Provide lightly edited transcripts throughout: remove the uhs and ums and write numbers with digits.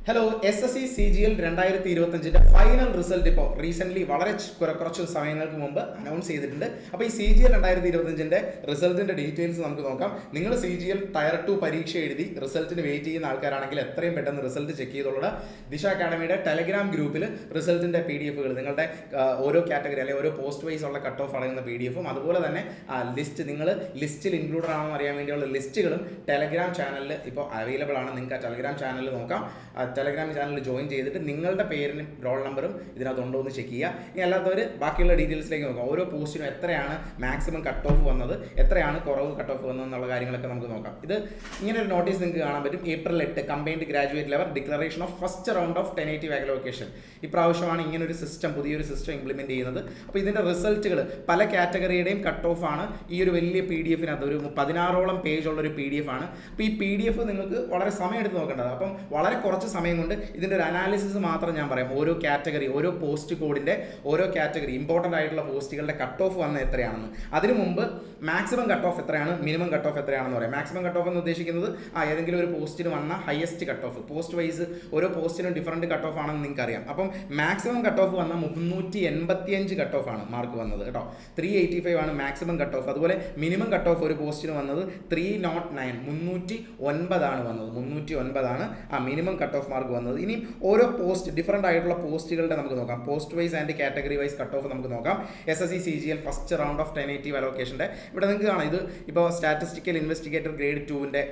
Hello SSC CGL 2025 final result ഇപ്പോൾ recently വളരെ കുറച്ച് സമയങ്ങൾക്ക് മുമ്പ് അനൗൺസ് ചെയ്തിട്ടുണ്ട്. അപ്പോൾ ഈ CGL 2025 റിസൾട്ടിൻ്റെ ഡീറ്റെയിൽസ് നമുക്ക് നോക്കാം. നിങ്ങൾ CGL ടയർ 2 പരീക്ഷ എഴുതി റിസൾട്ടിന് വെയിറ്റ് ചെയ്യുന്ന ആൾക്കാരാണെങ്കിൽ എത്രയും പെട്ടെന്ന് റിസൾട്ട് ചെക്ക് ചെയ്തോളുക. ദിശ അക്കാഡമിയുടെ ടെലഗ്രാം ഗ്രൂപ്പിൽ റിസൾട്ടിൻ്റെ PDFകൾ നിങ്ങളുടെ ഓരോ കാറ്റഗറി അല്ലെങ്കിൽ ഓരോ പോസ്റ്റ് വൈസ് ഉള്ള കട്ട് ഓഫ് അടങ്ങുന്ന PDFും അതുപോലെ തന്നെ ലിസ്റ്റ് നിങ്ങൾ ലിസ്റ്റിൽ ഇൻക്ലൂഡഡ് ആണെന്ന് അറിയാൻ വേണ്ടിയുള്ള ലിസ്റ്റുകളും ടെലഗ്രാം ചാനലിൽ ഇപ്പോൾ അവൈലബിൾ ആണ്. നിങ്ങൾക്ക് ആ ടെലഗ്രാം ചാനലിൽ നോക്കാം. ടെലഗ്രാം ചാനലിൽ ജോയിൻ ചെയ്തിട്ട് നിങ്ങളുടെ പേരിനും റോൾ നമ്പറും ഇതിനകത്തുണ്ടോ എന്ന് ചെക്ക് ചെയ്യുക. ഇനി അല്ലാത്തവർ ബാക്കിയുള്ള ഡീറ്റെയിൽസിലേക്ക് നോക്കാം. ഓരോ പോസ്റ്റിനും എത്രയാണ് മാക്സിമം കട്ട് ഓഫ് വന്നത്, എത്രയാണ് കുറവ് കട്ട് ഓഫ് വന്നത് എന്നുള്ള കാര്യങ്ങളൊക്കെ നമുക്ക് നോക്കാം. ഇത് ഇങ്ങനെ ഒരു നോട്ടീസ് നിങ്ങൾക്ക് കാണാൻ പറ്റും. April 8 combined graduate level declaration of first round of 1080 allocation. ഇപ്രാവശ്യമാണ് ഇങ്ങനൊരു സിസ്റ്റം, പുതിയൊരു സിസ്റ്റം ഇംപ്ലിമെൻറ്റ് ചെയ്യുന്നത്. അപ്പോൾ ഇതിൻ്റെ റിസൾട്ടുകൾ പല കാറ്റഗറിയുടെയും കട്ട് ഓഫ് ആണ് ഈ ഒരു വലിയ PDF-നകത്ത്. ഒരു 16ഓളം പേജുള്ളൊരു PDF ആണ്. അപ്പോൾ ഈ PDF നിങ്ങൾക്ക് വളരെ സമയം എടുത്ത് നോക്കേണ്ടത്. അപ്പം വളരെ കുറച്ച് സമയം കൊണ്ട് ഇതിൻ്റെ ഒരു അനാലിസിസ് മാത്രം ഞാൻ പറയാം. ഓരോ കാറ്റഗറി, ഓരോ പോസ്റ്റ് കോഡിൻ്റെ ഓരോ കാറ്റഗറി ഇമ്പോർട്ടൻ്റ് ആയിട്ടുള്ള പോസ്റ്റുകളുടെ കട്ട് ഓഫ് വന്ന എത്രയാണെന്ന്. അതിനു മുമ്പ് മാക്സിമം കട്ട് ഓഫ് എത്രയാണ്, മിനിമം കട്ട് ഓഫ് എത്രയാണെന്ന് പറയാം. മാക്സിമം കട്ട് ഓഫ് എന്ന് ഉദ്ദേശിക്കുന്നത് ഏതെങ്കിലും ഒരു പോസ്റ്റിന് വന്ന highest cut off. Post wise ഓരോ പോസ്റ്റിനും ഡിഫറൻറ്റ് കട്ട് ഓഫ് ആണെന്ന് നിങ്ങൾക്ക് അറിയാം. അപ്പം മാക്സിമം കട്ട് ഓഫ് വന്ന 385 കട്ട് ഓഫ് ആണ് മാർക്ക് വന്നത് കേട്ടോ. 385 ആണ് മാക്സിമം കട്ട് ഓഫ്. അതുപോലെ മിനിമം കട്ട് ഓഫ് ഒരു പോസ്റ്റിന് വന്നത് 309, 309 ആണ് വന്നത്. 309 ആണ് ആ മിനിമം കട്ട് ഓഫ് മാർക്ക് വന്നത്. ഇനി ഓരോ പോസ്റ്റ് ഡിഫറൻ്റ് ആയിട്ടുള്ള പോസ്റ്റുകളുടെ നമുക്ക് നോക്കാം. Post wise and category wise cut off നമുക്ക് നോക്കാം. SSC CGL first round of 1080 അലോക്കേഷൻ്റെ ഇവിടെ നിങ്ങൾക്ക് കാണാം. ഇത് ഇപ്പോൾ സ്റ്റാറ്റിസ്റ്റിക്കൽ ഇൻവെസ്റ്റിഗേറ്റർ ഗ്രേഡ് 2-ൻ്റെ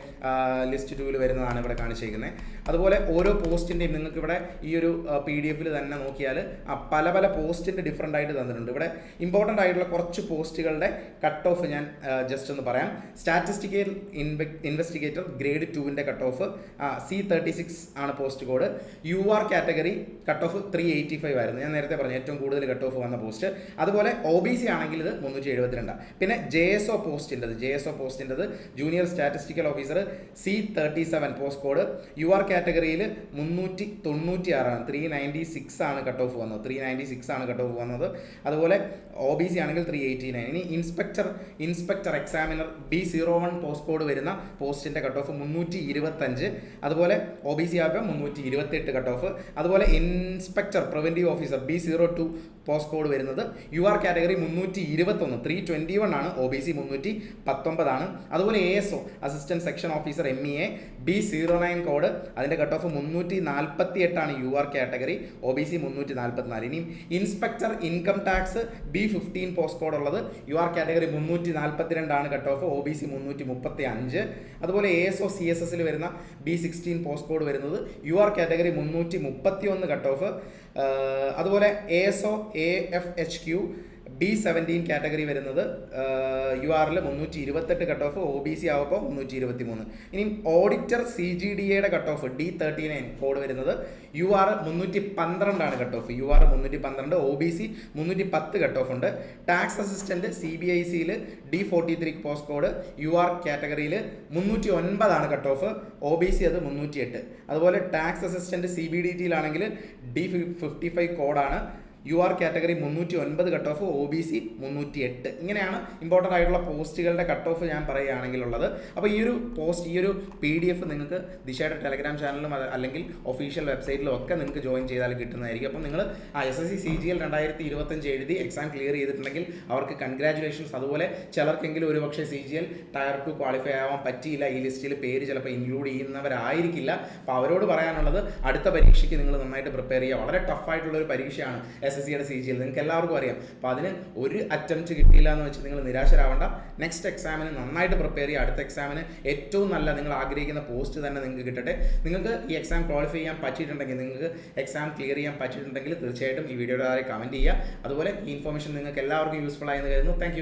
ലിസ്റ്റ് 2-ൽ വരുന്നതാണ് ഇവിടെ കാണിച്ചിരിക്കുന്നത്. അതുപോലെ ഓരോ പോസ്റ്റിൻ്റെയും നിങ്ങൾക്ക് ഇവിടെ ഈ ഒരു PDF-ൽ തന്നെ നോക്കിയാൽ പല പല പോസ്റ്റിൻ്റെ ഡിഫറൻ്റ് ആയിട്ട് തന്നിട്ടുണ്ട്. ഇവിടെ ഇമ്പോർട്ടൻ്റ് ആയിട്ടുള്ള കുറച്ച് പോസ്റ്റുകളുടെ കട്ട് ഓഫ് ഞാൻ ജസ്റ്റ് ഒന്ന് പറയാം. സ്റ്റാറ്റിസ്റ്റിക്കൽ ഇൻവെസ്റ്റിഗേറ്റർ ഗ്രേഡ് 2-ൻ്റെ കട്ട് ഓഫ് C36 ആണ് post code. UR category cut off 385 ആയിരുന്നു. ഞാൻ നേരത്തെ പറഞ്ഞു ഏറ്റവും കൂടുതൽ കട്ട് ഓഫ് വന്ന പോസ്റ്റ്. അതുപോലെ OBC ആണെങ്കിൽ ഇത് 372. പിന്നെ JSO പോസ്റ്റിൻ്റെത് junior statistical officer C37 post code. UR കാറ്റഗറിയിൽ 396 ആണ്. 396 ആണ് കട്ട് ഓഫ് വന്നത്. 396 ആണ് കട്ട് ഓഫ് വന്നത്. അതുപോലെ OBC ആണെങ്കിൽ 389. ഇനി inspector examiner B01 post code വരുന്ന പോസ്റ്റിൻ്റെ കട്ട് ഓഫ് 325. അതുപോലെ OBC ആകുമ്പോൾ 328 കട്ട് ഓഫ്. അതുപോലെ inspector preventive officer B02 post code വരുന്നത് UR കാറ്റഗറി 321, 321 ആണ്. OBC 319 ആണ്. അതുപോലെ ASO assistant section officer MEA B09 code, അതിൻ്റെ കട്ട് ഓഫ് 348 ആണ് UR കാറ്റഗറി. OBC 344. ഇനിയും inspector income tax B15 post code ഉള്ളത് UR കാറ്റഗറി 342 ആണ് കട്ട് ഓഫ്. OBC 335. അതുപോലെ ASO CSS-ൽ വരുന്ന B16 പോസ്റ്റ് കോഡ് വരുന്നത് UR കാറ്റഗറി 331 കട്ട് ഓഫ്. അതുപോലെ ASO AFHQ B17 കാറ്റഗറി വരുന്നത് UR-ൽ 328 കട്ട് ഓഫ്. OBC ആവുമ്പോൾ 323. ഇനി ഓഡിറ്റർ CGDA-യുടെ കട്ട് ഓഫ് D39 കോഡ് വരുന്നത് UR 312 ആണ് cut off. UR 312, OBC 310 cut off ഉണ്ട്. ടാക്സ് അസിസ്റ്റന്റ് CBIC-ൽ D43 പോസ്റ്റ് കോഡ് UR കാറ്റഗറിയിൽ 309 ആണ് കട്ട് ഓഫ്. OBC അത് 308. അതുപോലെ ടാക്സ് അസിസ്റ്റന്റ് CBDT-ലാണെങ്കിൽ D55 കോഡാണ്. UR category 309 cut off. OBC 308. ഇങ്ങനെയാണ് ഇമ്പോർട്ടൻ്റ് ആയിട്ടുള്ള പോസ്റ്റുകളുടെ കട്ട് ഓഫ് ഞാൻ പറയുകയാണെങ്കിൽ ഉള്ളത്. അപ്പോൾ ഈ ഒരു PDF നിങ്ങൾക്ക് ദിശയുടെ ടെലഗ്രാം ചാനലിലും അല്ലെങ്കിൽ ഒഫീഷ്യൽ വെബ്സൈറ്റിലും ഒക്കെ നിങ്ങൾക്ക് ജോയിൻ ചെയ്താൽ കിട്ടുന്നതായിരിക്കും. അപ്പോൾ നിങ്ങൾ SSC CGL 2025 എഴുതി എക്സാം ക്ലിയർ ചെയ്തിട്ടുണ്ടെങ്കിൽ അവർക്ക് കൺഗ്രാജുലേഷൻസ്. അതുപോലെ ചിലർക്കെങ്കിലും ഒരുപക്ഷെ CGL ടയർ 2 ക്വാളിഫൈ ആവാൻ പറ്റിയില്ല, ഈ ലിസ്റ്റിൽ പേര് ചിലപ്പോൾ ഇൻക്ലൂഡ് ചെയ്യുന്നവരായിരിക്കില്ല. അപ്പോൾ അവരോട് പറയാനുള്ളത് അടുത്ത പരീക്ഷയ്ക്ക് നിങ്ങൾ നന്നായിട്ട് പ്രിപ്പയർ ചെയ്യുക. വളരെ ടഫായിട്ടുള്ളൊരു പരീക്ഷയാണ് SSC-യുടെ CGL, നിങ്ങൾക്ക് എല്ലാവർക്കും അറിയാം. അപ്പോൾ അതിന് ഒരു അറ്റംപ്റ്റ് കിട്ടിയില്ല എന്ന് വെച്ച് നിങ്ങൾ നിരാശരാവേണ്ട. നെക്സ്റ്റ് എക്സാമിന് നന്നായിട്ട് പ്രിപ്പയർ ചെയ്യുക. അടുത്ത എക്സാമിന് ഏറ്റവും നല്ല നിങ്ങൾ ആഗ്രഹിക്കുന്ന പോസ്റ്റ് തന്നെ നിങ്ങൾക്ക് കിട്ടട്ടെ. നിങ്ങൾക്ക് ഈ എക്സാം ക്വാളിഫൈ ചെയ്യാൻ പറ്റിയിട്ടുണ്ടെങ്കിൽ, നിങ്ങൾക്ക് എക്സാം ക്ലിയർ ചെയ്യാൻ പറ്റിയിട്ടുണ്ടെങ്കിൽ തീർച്ചയായിട്ടും ഈ വീഡിയോയുടെ താഴെ കമൻറ്റ് ചെയ്യുക. അതുപോലെ ഈ ഇൻഫോർമേഷൻ നിങ്ങൾക്ക് എല്ലാവർക്കും യൂസ്ഫുൾ ആയെന്ന് കരുതുന്നു. താങ്ക്